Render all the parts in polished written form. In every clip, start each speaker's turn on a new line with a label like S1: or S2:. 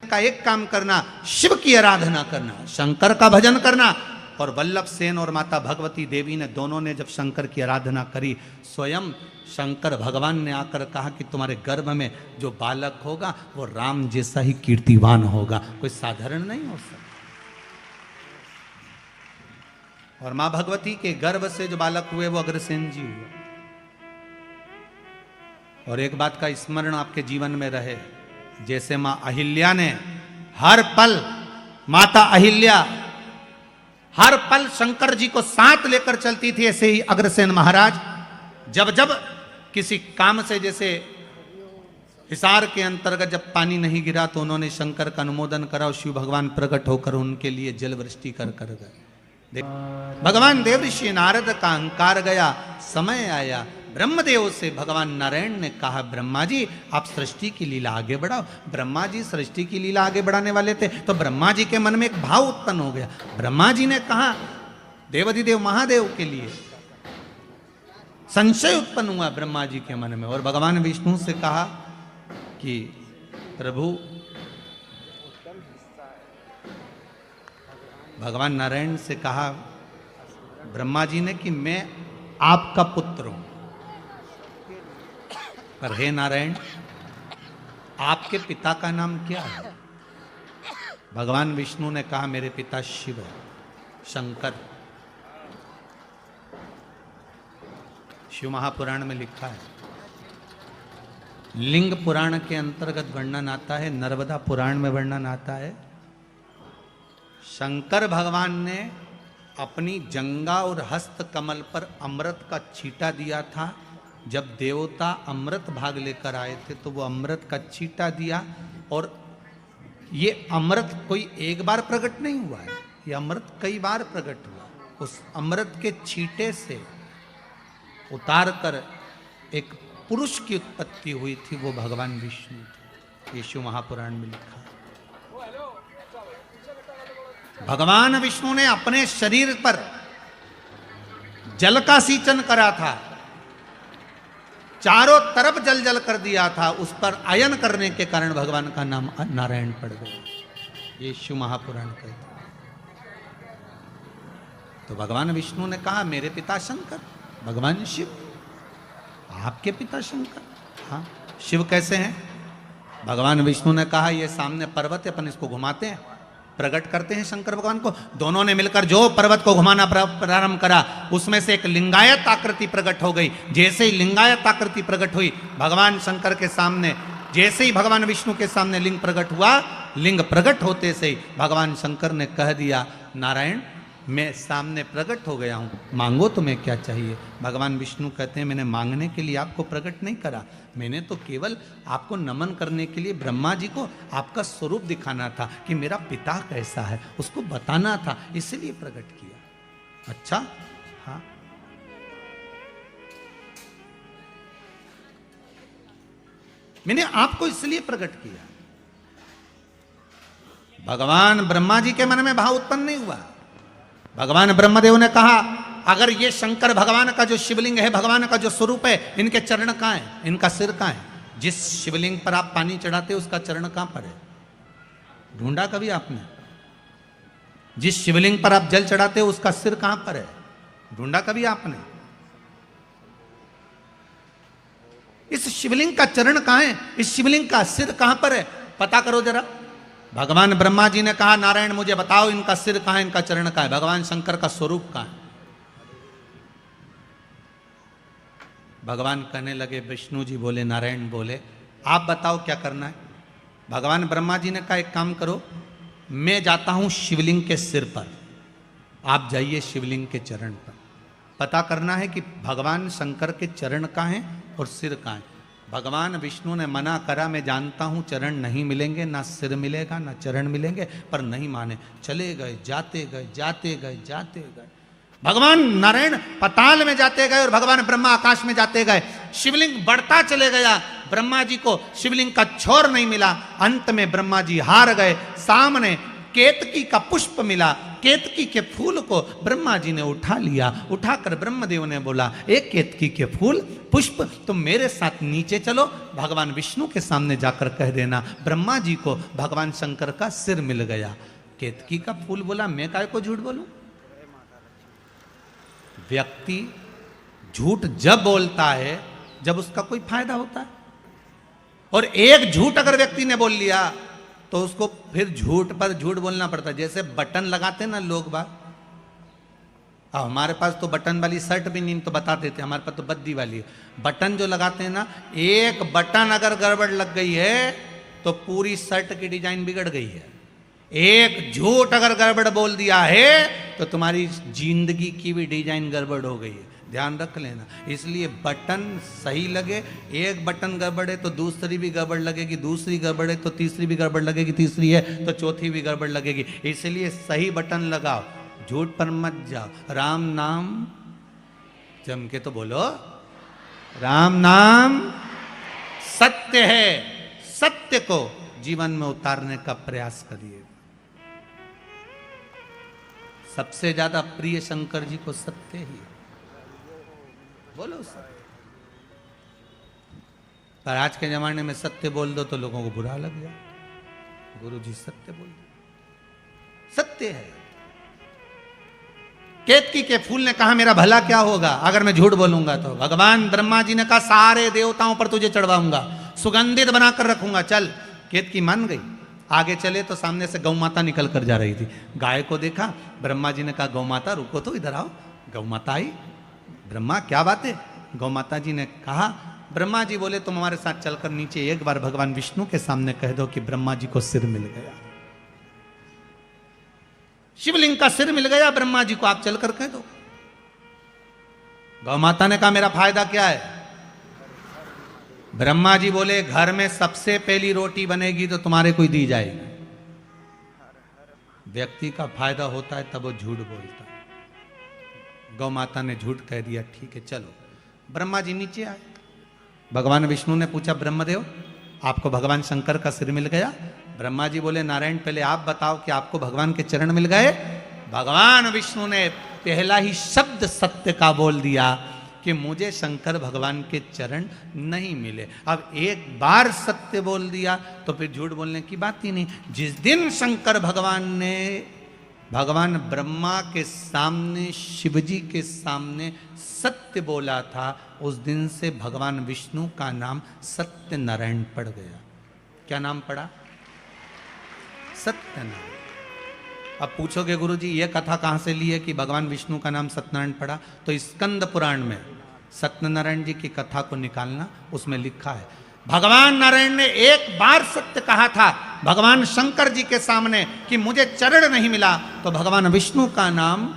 S1: का एक काम करना, शिव की आराधना करना, शंकर का भजन करना। और वल्लभ सेन और माता भगवती देवी ने दोनों ने जब शंकर की आराधना करी, स्वयं शंकर भगवान ने आकर कहा कि तुम्हारे गर्भ में जो बालक होगा वो राम जैसा ही कीर्तिवान होगा, कोई साधारण नहीं हो सकता। और मां भगवती के गर्भ से जो बालक हुए वो अग्रसेन जी हुए। और एक बात का स्मरण आपके जीवन में रहे, जैसे मां अहिल्या ने हर पल, माता अहिल्या हर पल शंकर जी को साथ लेकर चलती थी, ऐसे ही अग्रसेन महाराज जब जब किसी काम से, जैसे हिसार के अंतर्गत जब पानी नहीं गिरा तो उन्होंने शंकर का अनुमोदन करा और शिव भगवान प्रकट होकर उनके लिए जल वृष्टि कर गए। भगवान देवर्षि नारद का अहंकार गया, समय आया, ब्रह्मदेव से भगवान नारायण ने कहा, ब्रह्मा जी आप सृष्टि की लीला आगे बढ़ाओ। ब्रह्मा जी सृष्टि की लीला आगे बढ़ाने वाले थे, तो ब्रह्मा जी के मन में एक भाव उत्पन्न हो गया। ब्रह्मा जी ने कहा, देवाधिदेव महादेव के लिए संशय उत्पन्न हुआ ब्रह्मा जी के मन में, और भगवान विष्णु से कहा कि प्रभु, भगवान नारायण से कहा ब्रह्मा जी ने कि मैं आपका पुत्र हूं, पर हे नारायण आपके पिता का नाम क्या है? भगवान विष्णु ने कहा मेरे पिता शिव है, शंकर। शिव महापुराण में लिखा है, लिंग पुराण के अंतर्गत वर्णन आता है, नर्मदा पुराण में वर्णन आता है, शंकर भगवान ने अपनी जंगा और हस्त कमल पर अमृत का छींटा दिया था। जब देवता अमृत भाग लेकर आए थे तो वो अमृत का छींटा दिया, और ये अमृत कोई एक बार प्रकट नहीं हुआ है, ये अमृत कई बार प्रकट हुआ। उस अमृत के छींटे से उतार कर एक पुरुष की उत्पत्ति हुई थी, वो भगवान विष्णु थे। ये शिव महापुराण में लिखा। भगवान विष्णु ने अपने शरीर पर जल का सींचन करा था, चारों तरफ जल जल कर दिया था, उस पर आयन करने के कारण भगवान का नाम नारायण पड़ गया। ये शिव महापुराण कहते हैं। तो भगवान विष्णु ने कहा मेरे पिता शंकर, भगवान शिव आपके पिता शंकर। हाँ, शिव कैसे हैं? भगवान विष्णु ने कहा ये सामने पर्वत है, अपन इसको घुमाते हैं, प्रकट करते हैं शंकर भगवान को। दोनों ने मिलकर जो पर्वत को घुमाना प्रारंभ करा, उसमें से एक लिंगायत आकृति प्रकट हो गई। जैसे ही लिंगायत आकृति प्रकट हुई भगवान शंकर के सामने, जैसे ही भगवान विष्णु के सामने लिंग प्रकट हुआ, लिंग प्रकट होते से ही भगवान शंकर ने कह दिया नारायण मैं सामने प्रकट हो गया हूं, मांगो तुम्हें क्या चाहिए। भगवान विष्णु कहते हैं मैंने मांगने के लिए आपको प्रकट नहीं करा, मैंने तो केवल आपको नमन करने के लिए ब्रह्मा जी को आपका स्वरूप दिखाना था कि मेरा पिता कैसा है, उसको बताना था, इसलिए प्रकट किया। अच्छा, हाँ, मैंने आपको इसलिए प्रकट किया। भगवान ब्रह्मा जी के मन में भाव उत्पन्न नहीं हुआ। भगवान ब्रह्मदेव ने कहा अगर ये शंकर भगवान का जो शिवलिंग है, भगवान का जो स्वरूप है, इनके चरण कहाँ है, इनका सिर कहाँ है? जिस शिवलिंग पर आप पानी चढ़ाते हो उसका चरण कहाँ पर है? ढूंढा कभी आपने? जिस शिवलिंग पर आप जल चढ़ाते हो उसका सिर कहां पर है? ढूंढा कभी आपने? इस शिवलिंग का चरण कहां है? इस शिवलिंग का सिर कहां पर है? पता करो जरा। भगवान ब्रह्मा जी ने कहा नारायण मुझे बताओ इनका सिर कहां है, इनका चरण कहां है? भगवान शंकर का स्वरूप कहां है? भगवान कहने लगे, विष्णु जी बोले, नारायण बोले, आप बताओ क्या करना है? भगवान ब्रह्मा जी ने कहा एक काम करो, मैं जाता हूं शिवलिंग के सिर पर, आप जाइए शिवलिंग के चरण पर। पता करना है कि भगवान शंकर के चरण कहां हैं और सिर कहां है। भगवान विष्णु ने मना करा, मैं जानता हूं चरण नहीं मिलेंगे, ना सिर मिलेगा ना चरण मिलेंगे, पर नहीं माने, चले गए, जाते गए, जाते गए, जाते गए। भगवान नारायण पताल में जाते गए और भगवान ब्रह्मा आकाश में जाते गए। शिवलिंग बढ़ता चले गया, ब्रह्मा जी को शिवलिंग का छोर नहीं मिला। अंत में ब्रह्मा जी हार गए। सामने केतकी का पुष्प मिला, केतकी के फूल को ब्रह्मा जी ने उठा लिया। उठाकर ब्रह्मदेव ने बोला, एक केतकी के फूल पुष्प तुम मेरे साथ नीचे चलो, भगवान विष्णु के सामने जाकर कह देना ब्रह्मा जी को भगवान शंकर का सिर मिल गया। केतकी का फूल बोला, मैं काय को झूठ बोलूं? व्यक्ति झूठ जब बोलता है जब उसका कोई फायदा होता है, और एक झूठ अगर व्यक्ति ने बोल लिया तो उसको फिर झूठ पर झूठ बोलना पड़ता है। जैसे बटन लगाते ना लोग बात, अब हमारे पास तो बटन वाली शर्ट भी नहीं तो बता देते, हमारे पास तो बद्दी वाली है। बटन जो लगाते हैं ना, एक बटन अगर गड़बड़ लग गई है तो पूरी शर्ट की डिजाइन बिगड़ गई है। एक झूठ अगर गड़बड़ बोल दिया है तो तुम्हारी जिंदगी की भी डिजाइन गड़बड़ हो गई है, ध्यान रख लेना। इसलिए बटन सही लगे, एक बटन गड़बड़ है तो दूसरी भी गड़बड़ लगेगी, दूसरी गड़बड़ है तो तीसरी भी गड़बड़ लगेगी, तीसरी है तो चौथी भी गड़बड़ लगेगी। इसलिए सही बटन लगाओ, झूठ पर मत जाओ। राम नाम जम के तो बोलो, राम नाम सत्य है, सत्य को जीवन में उतारने का प्रयास करिए। सबसे ज्यादा प्रिय शंकर जी को सत्य ही, बोलो सत्य। पर आज के जमाने में सत्य बोल दो तो लोगों को बुरा लग जाए। गुरु जी सत्य बोल दो, सत्य है। केतकी के फूल ने कहा मेरा भला क्या होगा अगर मैं झूठ बोलूंगा तो? भगवान ब्रह्मा जी ने कहा सारे देवताओं पर तुझे चढ़वाऊंगा, सुगंधित बनाकर रखूंगा। चल, केतकी मान गई। आगे चले तो सामने से गौ माता निकल कर जा रही थी। गाय को देखा, ब्रह्मा जी ने कहा गौ माता रुको तो, इधर आओ। गौ माता आई। ब्रह्मा क्या बात है? गौ माता जी ने कहा, ब्रह्मा जी बोले तुम हमारे साथ चलकर नीचे एक बार भगवान विष्णु के सामने कह दो कि ब्रह्मा जी को सिर मिल गया, शिवलिंग का सिर मिल गया ब्रह्मा जी को, आप चलकर कह दो। गौ माता ने कहा मेरा फायदा क्या है? ब्रह्मा जी बोले घर में सबसे पहली रोटी बनेगी तो तुम्हारे को दी जाएगी। व्यक्ति का फायदा होता है तब वो झूठ बोलता है। गौ माता ने झूठ कह दिया, ठीक है चलो। ब्रह्मा जी नीचे आए। भगवान विष्णु ने पूछा ब्रह्मदेव आपको भगवान शंकर का सिर मिल गया? ब्रह्मा जी बोले नारायण पहले आप बताओ कि आपको भगवान के चरण मिल गए? भगवान विष्णु ने पहला ही शब्द सत्य का बोल दिया कि मुझे शंकर भगवान के चरण नहीं मिले। अब एक बार सत्य बोल दिया तो फिर झूठ बोलने की बात ही नहीं। जिस दिन शंकर भगवान ने भगवान ब्रह्मा के सामने, शिव जी के सामने सत्य बोला था, उस दिन से भगवान विष्णु का नाम सत्य नारायण पड़ गया। क्या नाम पड़ा? सत्यनारायण। अब पूछोगे गुरुजी ये कथा कहाँ से ली है कि भगवान विष्णु का नाम सत्यनारायण पड़ा? तो स्कंद पुराण में सत्यनारायण जी की कथा को निकालना, उसमें लिखा है भगवान नारायण ने एक बार सत्य कहा था भगवान शंकर जी के सामने कि मुझे चरण नहीं मिला, तो भगवान विष्णु का नाम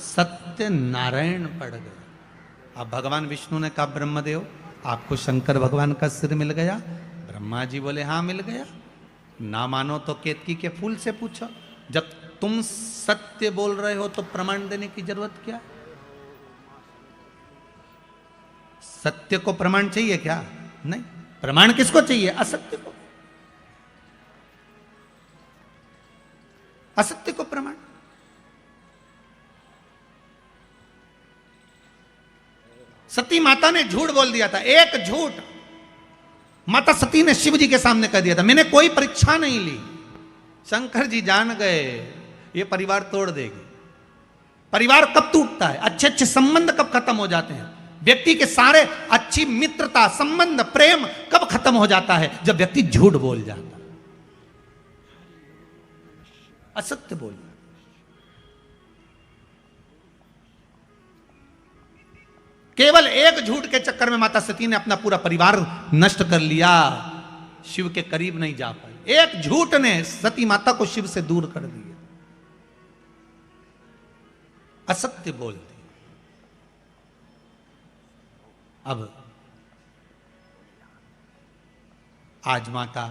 S1: सत्यनारायण पड़ गया। अब भगवान विष्णु ने कहा ब्रह्मदेव आपको शंकर भगवान का सिर मिल गया? ब्रह्मा जी बोले हाँ मिल गया। ना मानो तो केतकी के फूल से पूछो। जब तुम सत्य बोल रहे हो तो प्रमाण देने की जरूरत क्या? सत्य को प्रमाण चाहिए क्या? नहीं। प्रमाण किसको चाहिए? असत्य को। असत्य को प्रमाण। सती माता ने झूठ बोल दिया था, एक झूठ माता सती ने शिव जी के सामने कह दिया था, मैंने कोई परीक्षा नहीं ली। शंकर जी जान गए ये परिवार तोड़ देगी। परिवार कब टूटता है? अच्छे अच्छे संबंध कब खत्म हो जाते हैं? व्यक्ति के सारे अच्छी मित्रता, संबंध, प्रेम कब खत्म हो जाता है? जब व्यक्ति झूठ बोल जाता है, असत्य बोल। केवल एक झूठ के चक्कर में माता सती ने अपना पूरा परिवार नष्ट कर लिया, शिव के करीब नहीं जा पाई। एक झूठ ने सती माता को शिव से दूर कर दिया, असत्य बोल दी। अब आज माता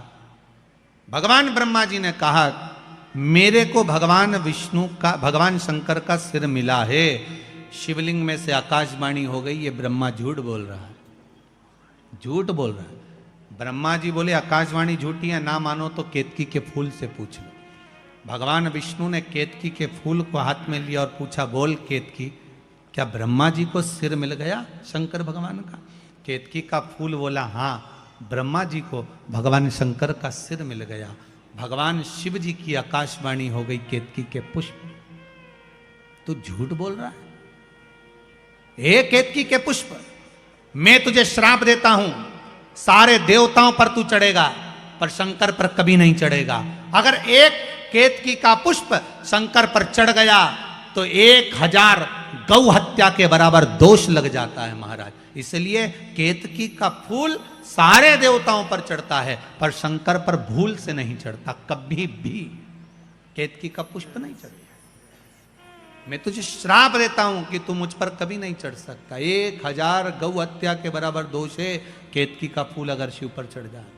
S1: भगवान ब्रह्मा जी ने कहा मेरे को भगवान विष्णु का, भगवान शंकर का सिर मिला है। शिवलिंग में से आकाशवाणी हो गई, ये ब्रह्मा झूठ बोल रहा है, झूठ बोल रहा है। ब्रह्मा जी बोले आकाशवाणी झूठी है, ना मानो तो केतकी के फूल से पूछ लो। भगवान विष्णु ने केतकी के फूल को हाथ में लिया और पूछा, बोल केतकी, क्या ब्रह्मा जी को सिर मिल गया शंकर भगवान का? केतकी का फूल बोला, हाँ, ब्रह्मा जी को भगवान शंकर का सिर मिल गया। भगवान शिव जी की आकाशवाणी हो गई केतकी के पुष्प। तू झूठ बोल रहा है? हे केतकी के पुष्प, मैं तुझे श्राप देता हूं, सारे देवताओं पर तू चढ़ेगा पर शंकर पर कभी नहीं चढ़ेगा। अगर एक केतकी का पुष्प शंकर पर चढ़ गया तो 1000 गौ हत्या के बराबर दोष लग जाता है महाराज। इसलिए केतकी का फूल सारे देवताओं पर चढ़ता है पर शंकर पर भूल से नहीं चढ़ता, कभी भी केतकी का पुष्प नहीं चढ़ता। मैं तुझे श्राप देता हूं कि तू मुझ पर कभी नहीं चढ़ सकता। 1000 गौ हत्या के बराबर दोष है केतकी का फूल अगर शिव पर चढ़ जाए।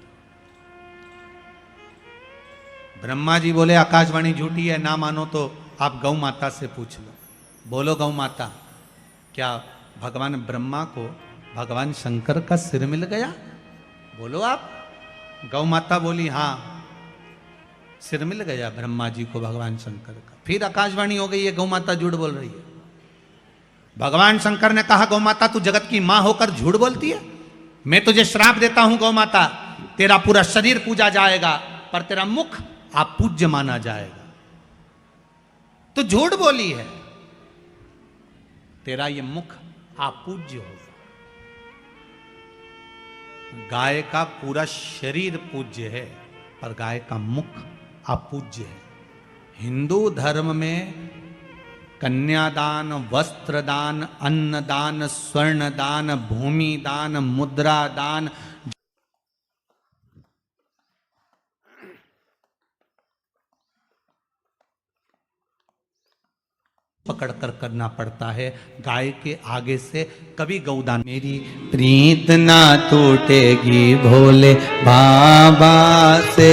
S1: ब्रह्मा जी बोले, आकाशवाणी झूठी है, ना मानो तो आप गौ माता से पूछ लो। बोलो गौ माता, क्या भगवान ब्रह्मा को भगवान शंकर का सिर मिल गया? बोलो आप। गौ माता बोली, हाँ, सिर मिल गया ब्रह्मा जी को भगवान शंकर का। फिर आकाशवाणी हो गई, ये गौ माता झूठ बोल रही है। भगवान शंकर ने कहा, गौ माता तू जगत की मां होकर झूठ बोलती है? मैं तुझे श्राप देता हूं गौ माता, तेरा पूरा शरीर पूजा जाएगा पर तेरा मुख आप पूज्य माना जाएगा। तो झूठ बोली है, तेरा ये मुख आप पूज्य होगा। गाय का पूरा शरीर पूज्य है पर गाय का मुख अपूज्य है। हिंदू धर्म में कन्यादान, वस्त्रदान, अन्नदान, स्वर्णदान, भूमि दान, मुद्रा दान, पकड़ कर करना पड़ता है। गाय के आगे से कभी गौदान। मेरी प्रीत ना टूटेगी भोले बाबा से,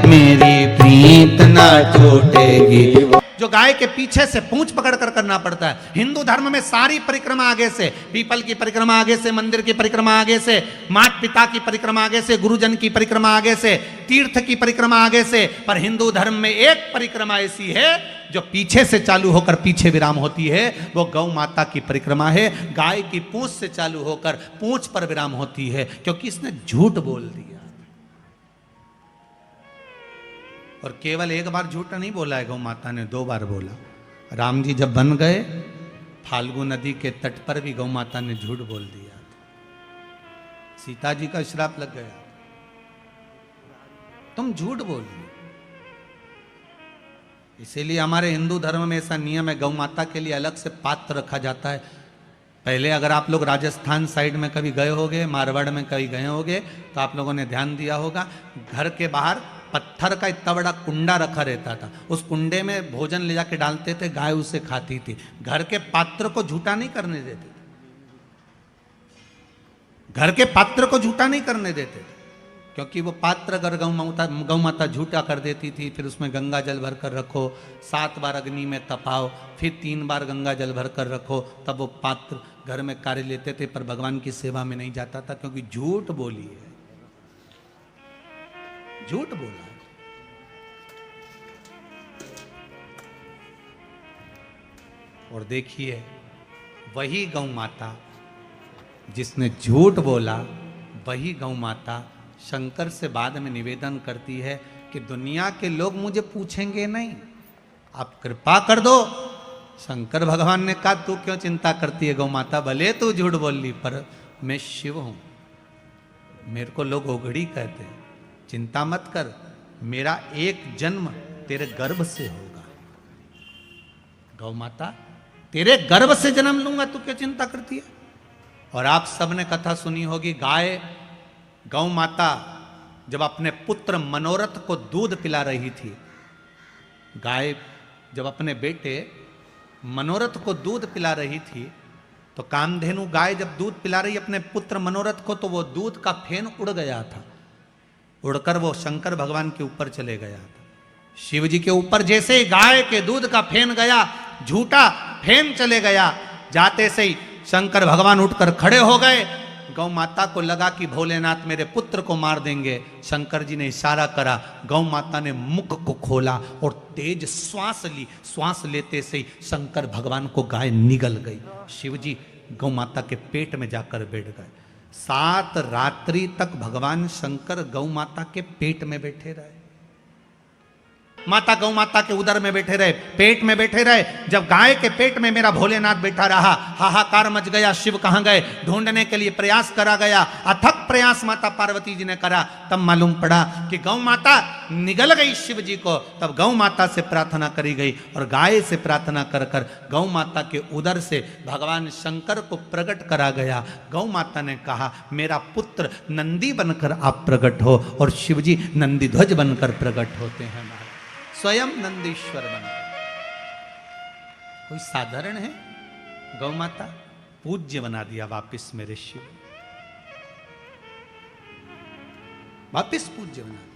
S1: मेरी प्रीत ना टूटेगी। जो गाय के पीछे से पूंछ पकड़ कर करना पड़ता है। हिंदू धर्म में सारी परिक्रमा आगे से, पीपल की परिक्रमा आगे से, मंदिर की परिक्रमा आगे से, माता पिता की परिक्रमा आगे से, गुरुजन की परिक्रमा आगे से, तीर्थ की परिक्रमा आगे से। पर हिंदू धर्म में एक परिक्रमा ऐसी है जो पीछे से चालू होकर पीछे विराम होती है, वो गौ माता की परिक्रमा है। गाय की पूंछ से चालू होकर पूंछ पर विराम होती है, क्योंकि इसने झूठ बोल दिया। और केवल एक बार झूठ नहीं बोला है गौ माता ने, 2 बार बोला। राम जी जब बन गए, फाल्गु नदी के तट पर भी गौ माता ने झूठ बोल दिया। सीता जी का श्राप लग गया, तुम झूठ बोली। इसीलिए हमारे हिंदू धर्म में ऐसा नियम है, गौ माता के लिए अलग से पात्र रखा जाता है। पहले अगर आप लोग राजस्थान साइड में कभी गए होगे, मारवाड़ में कभी गए होगे, तो आप लोगों ने ध्यान दिया होगा, घर के बाहर पत्थर का इतना बड़ा कुंडा रखा रहता था। उस कुंडे में भोजन ले जाके डालते थे, गाय उसे खाती थी। घर के पात्र को झूठा नहीं करने देते थे, घर के पात्र को झूठा नहीं करने देते थे, क्योंकि वो पात्र अगर गौ माता झूठा कर देती थी, फिर उसमें गंगा जल भर कर रखो, 7 बार अग्नि में तपाओ, फिर 3 बार गंगा जल भर कर रखो, तब वो पात्र घर में कार्य लेते थे, पर भगवान की सेवा में नहीं जाता था, क्योंकि झूठ बोली है, झूठ बोला। और देखिए, वही गौ माता जिसने झूठ बोला, वही गौ माता शंकर से बाद में निवेदन करती है कि दुनिया के लोग मुझे पूछेंगे नहीं, आप कृपा कर दो। शंकर भगवान ने कहा, तू क्यों चिंता करती है गौ माता, भले तू झूठ बोल ली, पर मैं शिव हूं, मेरे को लोग ओघड़ी कहते हैं, चिंता मत कर, मेरा एक जन्म तेरे गर्भ से होगा। गौ माता, तेरे गर्भ से जन्म लूंगा, तू क्या चिंता करती है। और आप सबने कथा सुनी होगी, गौ माता जब अपने पुत्र मनोरथ को दूध पिला रही थी, गाय जब अपने बेटे मनोरथ को दूध पिला रही थी, तो कामधेनु गाय जब दूध पिला रही अपने पुत्र मनोरथ को, तो वो दूध का फेन उड़ गया था, उड़कर वो शंकर भगवान के ऊपर चले गया था। शिव जी के ऊपर जैसे ही गाय के दूध का फेन गया, झूठा फेन चले गया, जाते से ही शंकर भगवान उठकर खड़े हो गए गौ माता को लगा कि भोलेनाथ मेरे पुत्र को मार देंगे। शंकर जी ने इशारा करा, गौ माता ने मुख को खोला और तेज श्वास ली। श्वास लेते से ही शंकर भगवान को गाय निगल गई। शिव जी गौ माता के पेट में जाकर बैठ गए। 7 रात्रि तक भगवान शंकर गौ माता के पेट में बैठे रहे। माता गौ माता के उदर में बैठे रहे, पेट में बैठे रहे। जब गाय के पेट में मेरा भोलेनाथ बैठा रहा, हाहाकार मच गया। शिव कहां गए ढूंढने के लिए प्रयास करा गया। अथक प्रयास माता पार्वती जी ने करा। तब मालूम पड़ा कि गौ माता निगल गई शिव जी को। तब गौ माता से प्रार्थना करी गई और गाय से प्रार्थना कर कर गौ माता के उदर से भगवान शंकर को प्रकट करा गया। गौ माता ने कहा, मेरा पुत्र नंदी बनकर आप प्रकट हो। और शिव जी नंदी ध्वज बनकर प्रकट होते हैं, स्वयं नंदीश्वर बनकर। कोई साधारण है? गौ माता पूज्य बना दिया वापिस मेरे शिव, वापिस पूज्य बना दिया।